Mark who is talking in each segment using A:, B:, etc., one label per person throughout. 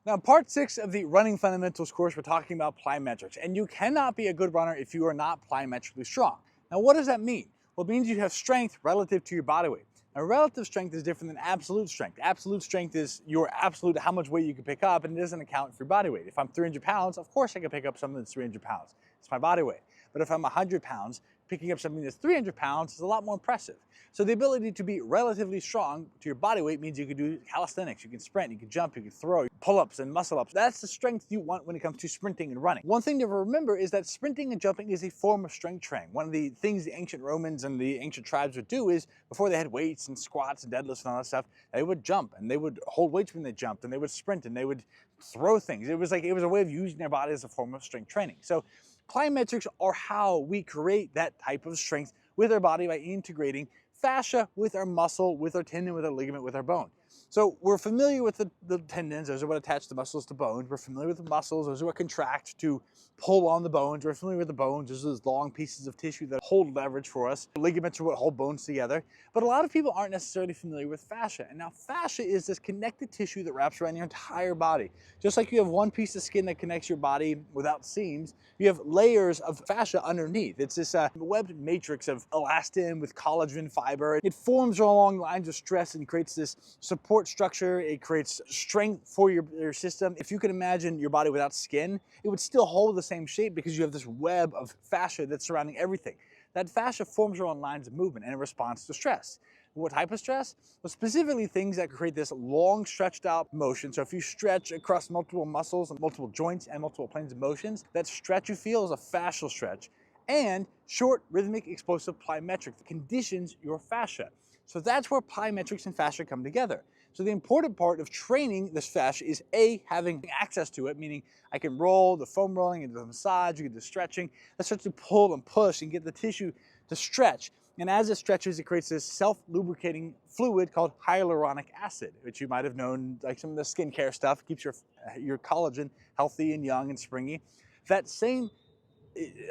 A: Now, part 6 of the running fundamentals course, we're talking about plyometrics, and you cannot be a good runner if you are not plyometrically strong. Now, what does that mean? Well, it means you have strength relative to your body weight. Now, relative strength is different than absolute strength. Absolute strength is your absolute how much weight you can pick up, and it doesn't account for your body weight. If I'm 300 pounds, of course I can pick up something that's 300 pounds. It's my body weight. But if I'm 100 pounds, picking up something that's 300 pounds is a lot more impressive. So the ability to be relatively strong to your body weight means you can do calisthenics, you can sprint, you can jump, you can throw, pull-ups and muscle-ups. That's the strength you want when it comes to sprinting and running. One thing to remember is that sprinting and jumping is a form of strength training. One of the things the ancient Romans and the ancient tribes would do is, before they had weights and squats and deadlifts and all that stuff, they would jump and they would hold weights when they jumped and they would sprint and they would throw things. It was a way of using their body as a form of strength training. So plyometrics are how we create that type of strength with our body by integrating fascia with our muscle, with our tendon, with our ligament, with our bone. So we're familiar with the tendons, those are what attach the muscles to bones. We're familiar with the muscles, those are what contract to pull on the bones. We're familiar with the bones, those are those long pieces of tissue that hold leverage for us. The ligaments are what hold bones together. But a lot of people aren't necessarily familiar with fascia. And now fascia is this connected tissue that wraps around your entire body. Just like you have one piece of skin that connects your body without seams, you have layers of fascia underneath. It's this webbed matrix of elastin with collagen fiber. It forms along lines of stress and creates this support structure. It creates strength for your system. If you can imagine your body without skin, it would still hold the same shape because you have this web of fascia that's surrounding everything. That fascia forms around lines of movement and it responds to stress. What type of stress? Well, specifically things that create this long stretched out motion. So if you stretch across multiple muscles and multiple joints and multiple planes of motions, that stretch you feel is a fascial stretch. And short, rhythmic, explosive plyometric that conditions your fascia. So that's where plyometrics and fascia come together. So the important part of training this fascia is A, having access to it, meaning I can roll, the foam rolling, and the massage, you get the stretching. That starts to pull and push and get the tissue to stretch. And as it stretches, it creates this self-lubricating fluid called hyaluronic acid, which you might have known, like some of the skincare stuff, keeps your collagen healthy and young and springy. That same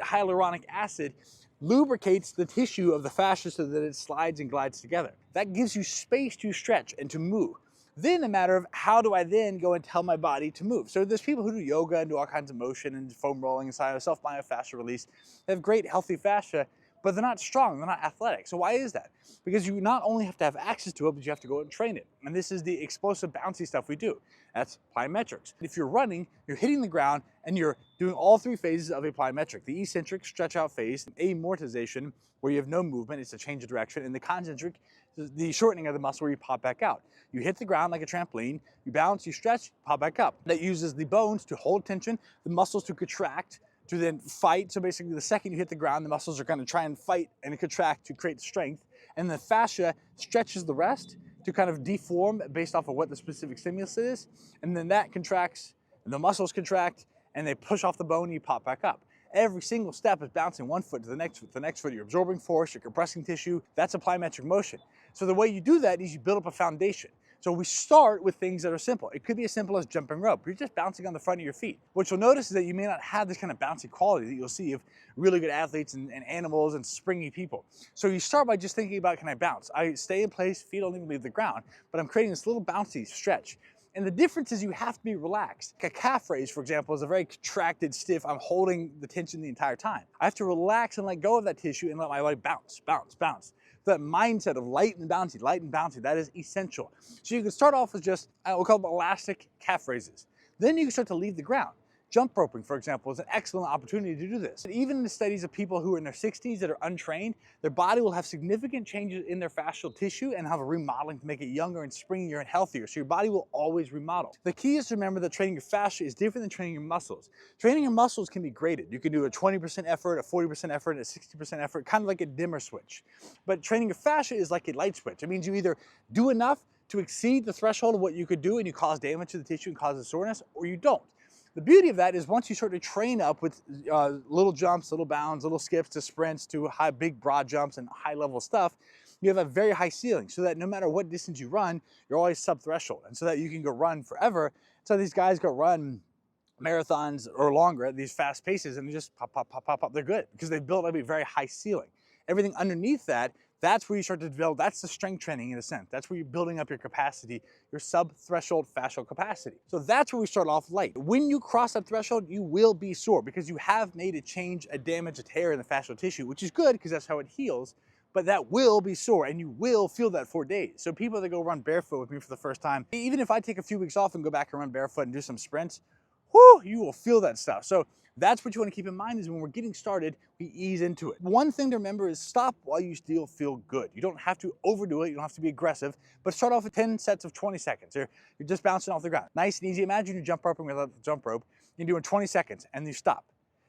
A: hyaluronic acid lubricates the tissue of the fascia so that it slides and glides together. That gives you space to stretch and to move. Then a matter of how do I then go and tell my body to move? So there's people who do yoga and do all kinds of motion and foam rolling and self-myofascial release. They have great healthy fascia, but they're not strong, they're not athletic. So why is that? Because you not only have to have access to it, but you have to go and train it. And this is the explosive, bouncy stuff we do. That's plyometrics. If you're running, you're hitting the ground and you're doing all three phases of a plyometric. The eccentric, stretch out phase, amortization, where you have no movement, it's a change of direction, and the concentric, the shortening of the muscle where you pop back out. You hit the ground like a trampoline, you bounce, you stretch, pop back up. That uses the bones to hold tension, the muscles to contract, to then fight. So basically the second you hit the ground, the muscles are going to try and fight and contract to create strength. And the fascia stretches the rest to kind of deform based off of what the specific stimulus is. And then that contracts, and the muscles contract, and they push off the bone and you pop back up. Every single step is bouncing one foot to the next foot, you're absorbing force, you're compressing tissue. That's a plyometric motion. So the way you do that is you build up a foundation. So we start with things that are simple. It could be as simple as jumping rope. You're just bouncing on the front of your feet. What you'll notice is that you may not have this kind of bouncy quality that you'll see of really good athletes and animals and springy people. So you start by just thinking about, can I bounce? I stay in place, feet don't even leave the ground, but I'm creating this little bouncy stretch. And the difference is you have to be relaxed. A calf raise, for example, is a very contracted, stiff, I'm holding the tension the entire time. I have to relax and let go of that tissue and let my body bounce, bounce, bounce. That mindset of light and bouncy, that is essential. So you can start off with just, we'll call them elastic calf raises. Then you can start to leave the ground. Jump roping, for example, is an excellent opportunity to do this. Even in the studies of people who are in their 60s that are untrained, their body will have significant changes in their fascial tissue and have a remodeling to make it younger and springier and healthier. So your body will always remodel. The key is to remember that training your fascia is different than training your muscles. Training your muscles can be graded. You can do a 20% effort, a 40% effort, a 60% effort, kind of like a dimmer switch. But training your fascia is like a light switch. It means you either do enough to exceed the threshold of what you could do and you cause damage to the tissue and cause soreness, or you don't. The beauty of that is once you start to train up with little jumps, little bounds, little skips to sprints to high, big, broad jumps and high level stuff, you have a very high ceiling so that no matter what distance you run, you're always sub-threshold and so that you can go run forever. So these guys go run marathons or longer at these fast paces and they just pop, pop, pop, pop, pop. They're good because they've built up a very high ceiling. Everything underneath that, That's where you start to develop, that's the strength training in a sense. That's where you're building up your capacity, your sub-threshold fascial capacity. So that's where we start off light. When you cross that threshold, you will be sore because you have made a change, a damage, a tear in the fascial tissue, which is good because that's how it heals, but that will be sore and you will feel that for days. So people that go run barefoot with me for the first time, even if I take a few weeks off and go back and run barefoot and do some sprints, whoo, you will feel that stuff. So that's what you want to keep in mind, is when we're getting started, we ease into it. One thing to remember is stop while you still feel good. You don't have to overdo it, you don't have to be aggressive, but start off with 10 sets of 20 seconds. You're just bouncing off the ground. Nice and easy. Imagine you jump roping without the jump rope. You're doing 20 seconds and you stop.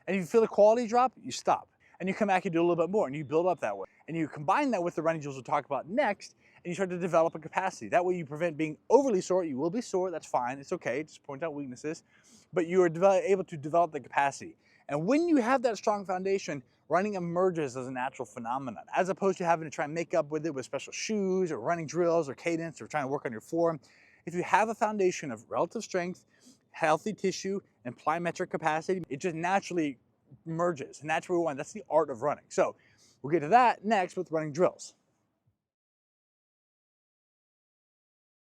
A: And if you feel the quality drop, you stop. And you come back and do a little bit more and you build up that way. And you combine that with the running drills we'll talk about next, and you start to develop a capacity. That way you prevent being overly sore. You will be sore, that's fine, it's okay, just point out weaknesses, but you are able to develop the capacity. And when you have that strong foundation, running emerges as a natural phenomenon, as opposed to having to try and make up with it with special shoes or running drills or cadence or trying to work on your form. If you have a foundation of relative strength, healthy tissue, and plyometric capacity, it just naturally emerges. And that's where we want. That's the art of running. So we'll get to that next with running drills.